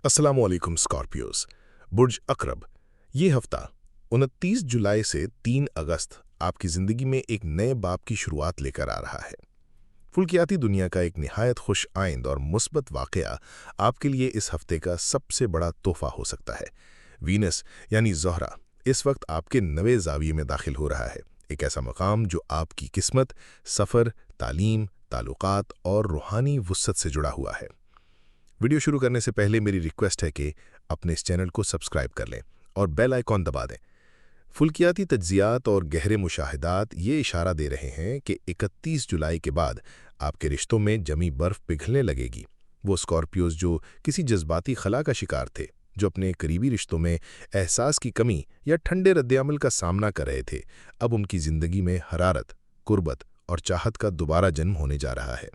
अस्सलामुअलैकुम स्कॉर्पियोज। बुर्ज अकरब। ये हफ्ता 29 जुलाई से 3 अगस्त आपकी ज़िंदगी में एक नए बाब की शुरुआत लेकर आ रहा है। फुल्कियाती दुनिया का एक निहायत खुश आइंद और मुस्बत वाक़या आपके लिए इस हफ्ते का सबसे बड़ा तोहफा हो सकता है। वीनस यानी ज़ोहरा इस वक्त आपके नवे ज़ाविये में दाखिल हो रहा है, एक ऐसा मकाम जो आपकी किस्मत, सफ़र, तालीम, ताल्लुकात और रूहानी वुसअत से जुड़ा हुआ है। वीडियो शुरू करने से पहले मेरी रिक्वेस्ट है कि अपने इस चैनल को सब्सक्राइब कर लें और बेल आइकॉन दबा दें। फुल्कियाती तज्जियात और गहरे मुशाहिदात ये इशारा दे रहे हैं कि 31 जुलाई के बाद आपके रिश्तों में जमी बर्फ़ पिघलने लगेगी। वो स्कॉर्पियोज जो किसी जज्बाती खला का शिकार थे, जो अपने करीबी रिश्तों में एहसास की कमी या ठंडे रद्दअमल का सामना कर रहे थे, अब उनकी ज़िंदगी में हरारत, कुर्बत और चाहत का दोबारा जन्म होने जा रहा है।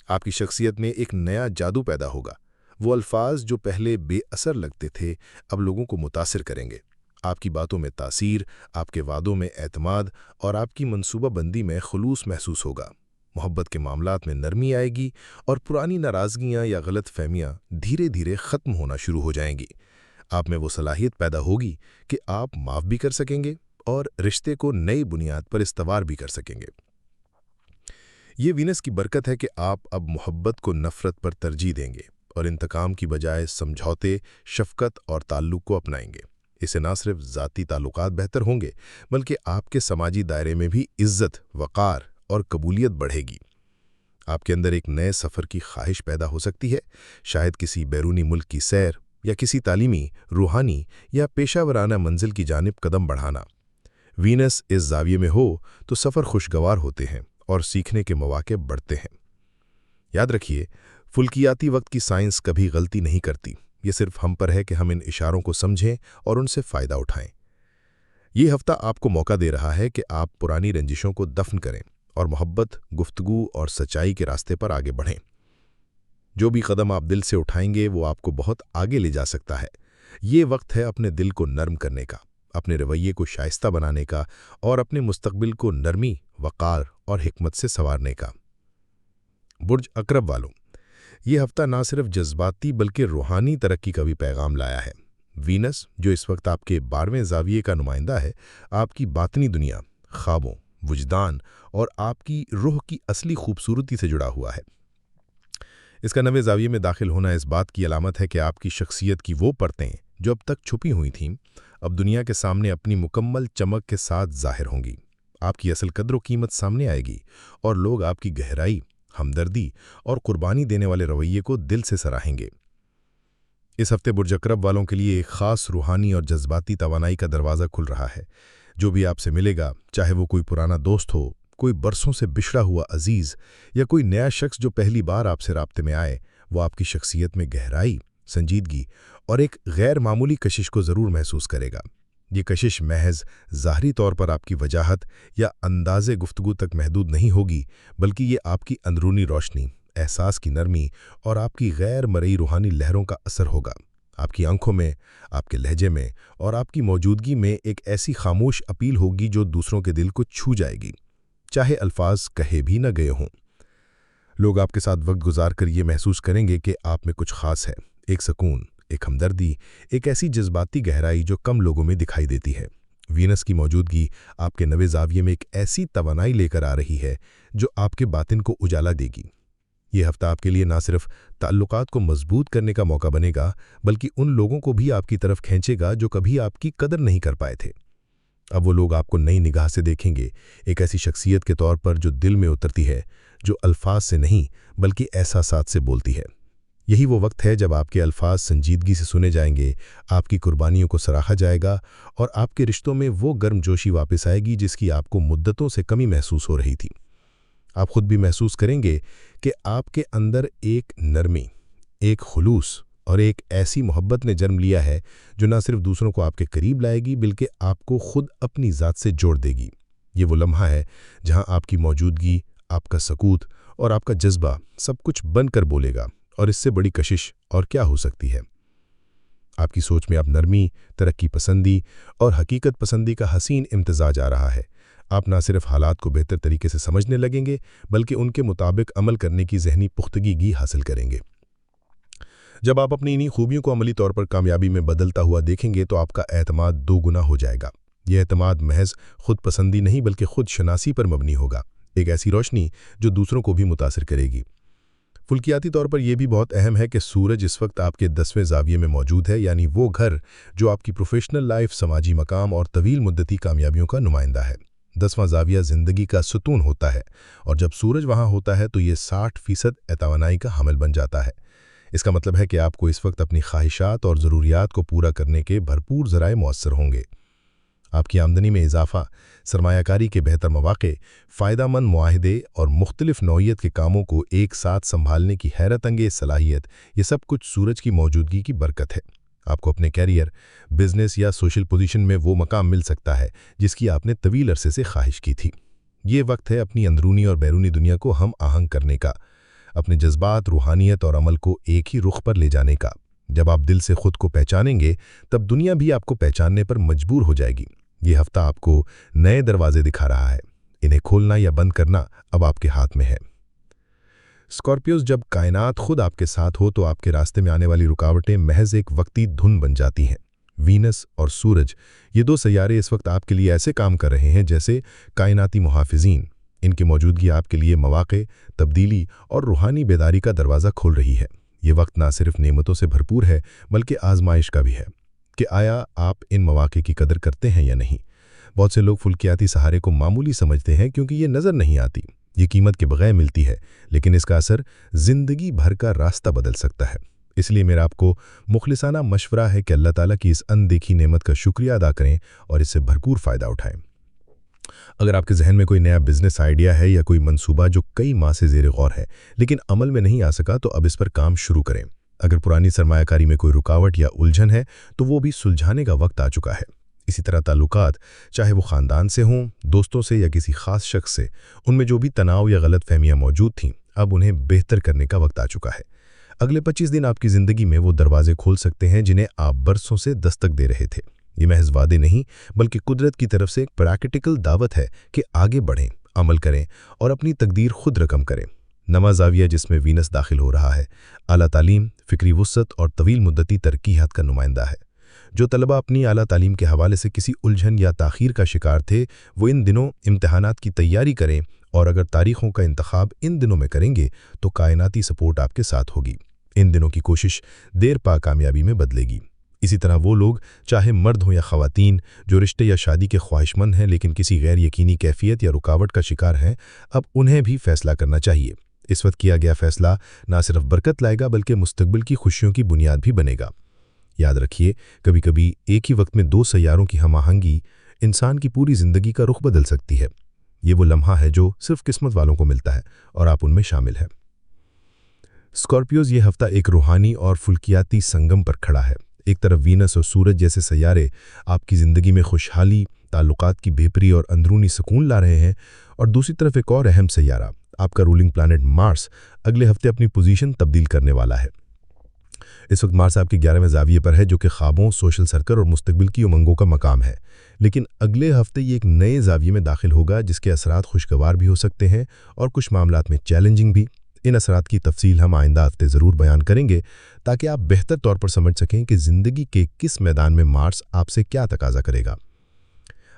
आपकी शख्सियत में एक नया जादू पैदा होगा। वो अल्फाज जो पहले बेअसर लगते थे अब लोगों को मुतासिर करेंगे। आपकी बातों में तासीर, आपके वादों में एतमाद और आपकी मनसूबाबंदी में खुलूस महसूस होगा। मोहब्बत के मामलात में नरमी आएगी और पुरानी नाराज़गियाँ या गलत फहमियाँ धीरे धीरे ख़त्म होना शुरू हो जाएंगी। आप में वो सलाहियत पैदा होगी कि आप माफ़ भी कर सकेंगे और रिश्ते को नई बुनियाद पर इस्तवार भी कर सकेंगे। ये वीनस की बरकत है कि आप अब मोहब्बत को नफ़रत पर तरजीह देंगे और इंतकाम की बजाय समझौते, शफ़क़त और ताल्लुक़ को अपनाएंगे। इससे न सिर्फ ज़ाती ताल्लुकात बेहतर होंगे बल्कि आपके समाजी दायरे में भी इज़्ज़त, वक़ार और कबूलियत बढ़ेगी। आपके अंदर एक नए सफ़र की ख्वाहिश पैदा हो सकती है, शायद किसी बैरूनी मुल्क की सैर या किसी तालीमी, रूहानी या पेशावराना मंजिल की जानिब कदम बढ़ाना। वीनस इस ज़ाविये में हो तो सफ़र खुशगवार होते हैं और सीखने के मौके बढ़ते हैं। याद रखिए, फुल्कियाती वक्त की साइंस कभी गलती नहीं करती। ये सिर्फ हम पर है कि हम इन इशारों को समझें और उनसे फ़ायदा उठाएं। ये हफ्ता आपको मौका दे रहा है कि आप पुरानी रंजिशों को दफन करें और मोहब्बत, गुफ्तगू और सच्चाई के रास्ते पर आगे बढ़ें। जो भी कदम आप दिल से उठाएंगे वो आपको बहुत आगे ले जा सकता है। ये वक्त है अपने दिल को नर्म करने का, अपने रवैये को शाइस्ता बनाने का और अपने मुस्तकबिल को नरमी, वक़ार और हिकमत से संवारने का। बुर्ज अकरब वालों, ये हफ्ता ना सिर्फ जज्बाती बल्कि रूहानी तरक्की का भी पैगाम लाया है। वीनस जो इस वक्त आपके 12वें ज़ाविये का नुमाइंदा है, आपकी बातनी दुनिया, ख्वाबों, वजदान और आपकी रूह की असली खूबसूरती से जुड़ा हुआ है। इसका नवे ज़ाविये में दाखिल होना इस बात की अलामत है कि आपकी शख्सियत की वो परतें जो अब तक छुपी हुई थीं, अब दुनिया के सामने अपनी मुकम्मल चमक के साथ ज़ाहिर होंगी। आपकी असल कद्र कीमत सामने आएगी और लोग आपकी गहराई, हमदर्दी और कुर्बानी देने वाले रवैये को दिल से सराहेंगे। इस हफ्ते बुर्ज अकरब वालों के लिए एक ख़ास रूहानी और जज्बाती तवानाई का दरवाज़ा खुल रहा है। जो भी आपसे मिलेगा, चाहे वो कोई पुराना दोस्त हो, कोई बरसों से बिछड़ा हुआ अजीज़ या कोई नया शख्स जो पहली बार आपसे राब्ते में आए, वो आपकी शख्सियत में गहराई, संजीदगी और एक गैर मामूली कशिश को ज़रूर महसूस करेगा। ये कशिश महज ज़ाहरी तौर पर आपकी वजाहत या अंदाज़े गुफ्तगू तक महदूद नहीं होगी, बल्कि ये आपकी अंदरूनी रोशनी, एहसास की नरमी और आपकी गैर मरई रूहानी लहरों का असर होगा। आपकी आंखों में, आपके लहजे में और आपकी मौजूदगी में एक ऐसी खामोश अपील होगी जो दूसरों के दिल को छू जाएगी, चाहे अल्फाज कहे भी न गए हों। लोग आपके साथ वक्त गुजार कर ये महसूस करेंगे कि आप में कुछ ख़ास है, एक सकून, एक हमदर्दी, एक ऐसी जज्बाती गहराई जो कम लोगों में दिखाई देती है। वीनस की मौजूदगी आपके नवे ज़ाविये में एक ऐसी तवानाई लेकर आ रही है जो आपके बातिन को उजाला देगी। ये हफ्ता आपके लिए ना सिर्फ ताल्लुकात को मजबूत करने का मौका बनेगा, बल्कि उन लोगों को भी आपकी तरफ खींचेगा जो कभी आपकी कदर नहीं कर पाए थे। अब वो लोग आपको नई निगाह से देखेंगे, एक ऐसी शख्सियत के तौर पर जो दिल में उतरती है, जो अल्फाज से नहीं बल्कि एहसासात से बोलती है। यही वो वक्त है जब आपके अल्फाज संजीदगी से सुने जाएंगे, आपकी कुर्बानियों को सराहा जाएगा और आपके रिश्तों में वो गर्मजोशी वापस आएगी जिसकी आपको मुद्दतों से कमी महसूस हो रही थी। आप खुद भी महसूस करेंगे कि आपके अंदर एक नरमी, एक खुलूस और एक ऐसी मोहब्बत ने जन्म लिया है जो न सिर्फ दूसरों को आपके करीब लाएगी बल्कि आपको खुद अपनी ज़ात से जोड़ देगी। ये वो लम्हा है जहां आपकी मौजूदगी, आपका सकूत और आपका जज्बा सब कुछ बनकर बोलेगा, और इससे बड़ी कशिश और क्या हो सकती है। आपकी सोच में अब नरमी, तरक्की पसंदी और हकीकत पसंदी का हसीन इम्तिजाज आ रहा है। आप न सिर्फ हालात को बेहतर तरीके से समझने लगेंगे बल्कि उनके मुताबिक अमल करने की ज़हनी पुख्तगी हासिल करेंगे। जब आप अपनी इन्हीं खूबियों को अमली तौर पर कामयाबी में बदलता हुआ देखेंगे तो आपका एतमाद दोगुना हो जाएगा। यह एतमाद महज खुद पसंदी नहीं बल्कि खुद शनासी पर मबनी होगा, एक ऐसी रोशनी जो दूसरों को भी मुतासिर करेगी। फुल्कियाती तौर पर यह भी बहुत अहम है कि सूरज इस वक्त आपके 10वें ज़ाविये में मौजूद है, यानी वो घर जो आपकी प्रोफेशनल लाइफ, समाजी मकाम और तवील मुद्दती कामयाबियों का नुमाइंदा है। 10वां ज़ाविया ज़िंदगी का सुतून होता है और जब सूरज वहाँ होता है तो ये 60% एतवानाई का हामिल बन जाता है। इसका मतलब है कि आपको इस वक्त अपनी ख्वाहिशात और ज़रूरियात को पूरा करने के भरपूर ज़राए मुयस्सर होंगे। आपकी आमदनी में इजाफा, सरमायाकारी के बेहतर मौक़े, फ़ायदामंद मुआहदे और मुख्तलिफ नौइयत के कामों को एक साथ संभालने की हैरत अंगेज़ सलाहियत, ये सब कुछ सूरज की मौजूदगी की बरकत है। आपको अपने कैरियर, बिजनेस या सोशल पोजीशन में वो मकाम मिल सकता है जिसकी आपने तवील अरसे से ख्वाहिश की थी। ये वक्त है अपनी अंदरूनी और बैरूनी दुनिया को हम आहंग करने का, अपने जज्बात, रूहानियत और अमल को एक ही रुख पर ले जाने का। जब आप दिल से खुद को पहचानेंगे तब दुनिया भी आपको पहचानने पर मजबूर हो जाएगी। ये हफ्ता आपको नए दरवाजे दिखा रहा है, इन्हें खोलना या बंद करना अब आपके हाथ में है। स्कॉर्पियोज, जब कायनात खुद आपके साथ हो तो आपके रास्ते में आने वाली रुकावटें महज एक वक्ती धुन बन जाती हैं। वीनस और सूरज, ये दो सैयारे इस वक्त आपके लिए ऐसे काम कर रहे हैं जैसे कायनाती मुहाफिजीन। इनकी मौजूदगी आपके लिए मौक़े, तब्दीली और रूहानी बेदारी का दरवाज़ा खोल रही है। ये वक्त ना सिर्फ नेमतों से भरपूर है बल्कि आजमाइश का भी है कि आया आप इन मौक़े की कदर करते हैं या नहीं। बहुत से लोग फुल्कियाती सहारे को मामूली समझते हैं क्योंकि ये नज़र नहीं आती, ये कीमत के बगैर मिलती है, लेकिन इसका असर ज़िंदगी भर का रास्ता बदल सकता है। इसलिए मेरा आपको मुखलिसाना मशवरा है कि अल्लाह ताला की इस अनदेखी नेमत का शुक्रिया अदा करें और इससे भरपूर फ़ायदा उठाएं। अगर आपके जहन में कोई नया बिजनेस आइडिया है या कोई मंसूबा जो कई माह से ज़ेरे गौर है लेकिन अमल में नहीं आ सका, तो अब इस पर काम शुरू करें। अगर पुरानी सरमायाकारी में कोई रुकावट या उलझन है तो वो भी सुलझाने का वक्त आ चुका है। इसी तरह ताल्लुकात, चाहे वो ख़ानदान से हों, दोस्तों से या किसी ख़ास शख्स से, उनमें जो भी तनाव या गलत फहमियाँ मौजूद थीं, अब उन्हें बेहतर करने का वक्त आ चुका है। अगले 25 दिन आपकी ज़िंदगी में वो दरवाजे खोल सकते हैं जिन्हें आप बरसों से दस्तक दे रहे थे। ये महज वादे नहीं बल्कि कुदरत की तरफ से एक प्रैक्टिकल दावत है कि आगे बढ़ें, अमल करें और अपनी तकदीर खुद रकम करें। नवा ज़ाविया जिसमें वीनस दाखिल हो रहा है, आला तालीम, फ़िक्री वुसअत और तवील मुद्दती तरक्कीयात का नुमाइंदा है। जो तलबा अपनी आला तालीम के हवाले से किसी उलझन या ताख़ीर का शिकार थे, वो इन दिनों इम्तिहानात की तैयारी करें और अगर तारीख़ों का इंतखाब इन दिनों में करेंगे तो कायनाती सपोर्ट आपके साथ होगी। इन दिनों की कोशिश देर पा कामयाबी में बदलेगी। इसी तरह वो लोग, चाहे मर्द हों या ख़वातीन, जो रिश्ते या शादी के ख्वाहिशमंद हैं लेकिन किसी गैर यकीनी कैफियत या रुकावट का शिकार हैं, अब उन्हें भी फ़ैसला करना चाहिए। इस वक्त किया गया फ़ैसला ना सिर्फ बरकत लाएगा बल्कि मुस्तकबिल की खुशियों की बुनियाद भी बनेगा। याद रखिए, कभी कभी एक ही वक्त में दो सैयारों की हमाहंगी इंसान की पूरी ज़िंदगी का रुख बदल सकती है। ये वो लम्हा है जो सिर्फ किस्मत वालों को मिलता है और आप उनमें शामिल हैं। स्कॉर्पियोज, ये हफ्ता एक रूहानी और फुल्कियाती संगम पर खड़ा है। एक तरफ वीनस और सूरज जैसे सैयारे आपकी ज़िंदगी में खुशहाली, ताल्लुकात की बेहतरी और अंदरूनी सुकून ला रहे हैं, और दूसरी तरफ एक और अहम सैयारा, आपका रूलिंग प्लैनेट मार्स, अगले हफ्ते अपनी पोजीशन तब्दील करने वाला है। इस वक्त मार्स आपके 11वें ज़ाविये पर है जो कि ख्वाबों, सोशल सर्कल और मुस्तकबिल की उमंगों का मकाम है। लेकिन अगले हफ्ते ये एक नए ज़ाविये में दाखिल होगा जिसके असरात खुशगवार भी हो सकते हैं और कुछ मामलात में चैलेंजिंग भी। इन असरात की तफसील हम आइंदा हफ्ते ज़रूर बयान करेंगे ताकि आप बेहतर तौर पर समझ सकें कि ज़िंदगी के किस मैदान में मार्स आपसे क्या तकाजा करेगा।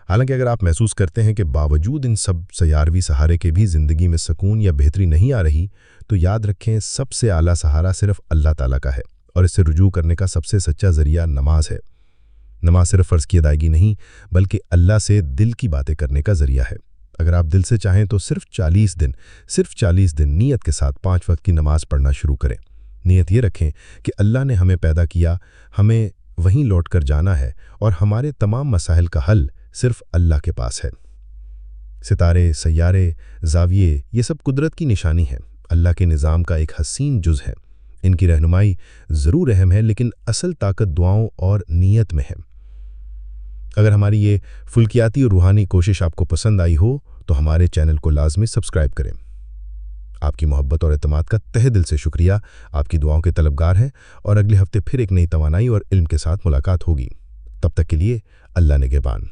हालांकि अगर आप महसूस करते हैं कि बावजूद इन सब सयारवी सहारे के भी ज़िंदगी में सुकून या बेहतरी नहीं आ रही, तो याद रखें सबसे आला सहारा सिर्फ अल्लाह ताला का है और इससे रुजू करने का सबसे सच्चा ज़रिया नमाज है। नमाज सिर्फ फ़र्ज़ की अदायगी नहीं बल्कि अल्लाह से दिल की बातें करने का ज़रिया है। अगर आप दिल से चाहें तो सिर्फ 40 दिन नीयत के साथ 5 वक्त की नमाज पढ़ना शुरू करें। नीयत ये रखें कि अल्लाह ने हमें पैदा किया, हमें वहीं लौट कर जाना है और हमारे तमाम मसाइल का हल सिर्फ अल्लाह के पास है। सितारे, सैयारे, ज़ाविये, ये सब कुदरत की निशानी है, अल्लाह के निज़ाम का एक हसीन जुज़ है। इनकी रहनुमाई ज़रूर अहम है लेकिन असल ताकत दुआओं और नीयत में है। अगर हमारी ये फुल्कियाती और रूहानी कोशिश आपको पसंद आई हो तो हमारे चैनल को लाजमी सब्सक्राइब करें। आपकी मोहब्बत और एतमाद का तहे दिल से शुक्रिया, आपकी दुआओं के तलबगार हैं और अगले हफ्ते फिर एक नई तवानाई और इल्म के साथ मुलाकात होगी। तब तक के लिए अल्लाह निगहबान।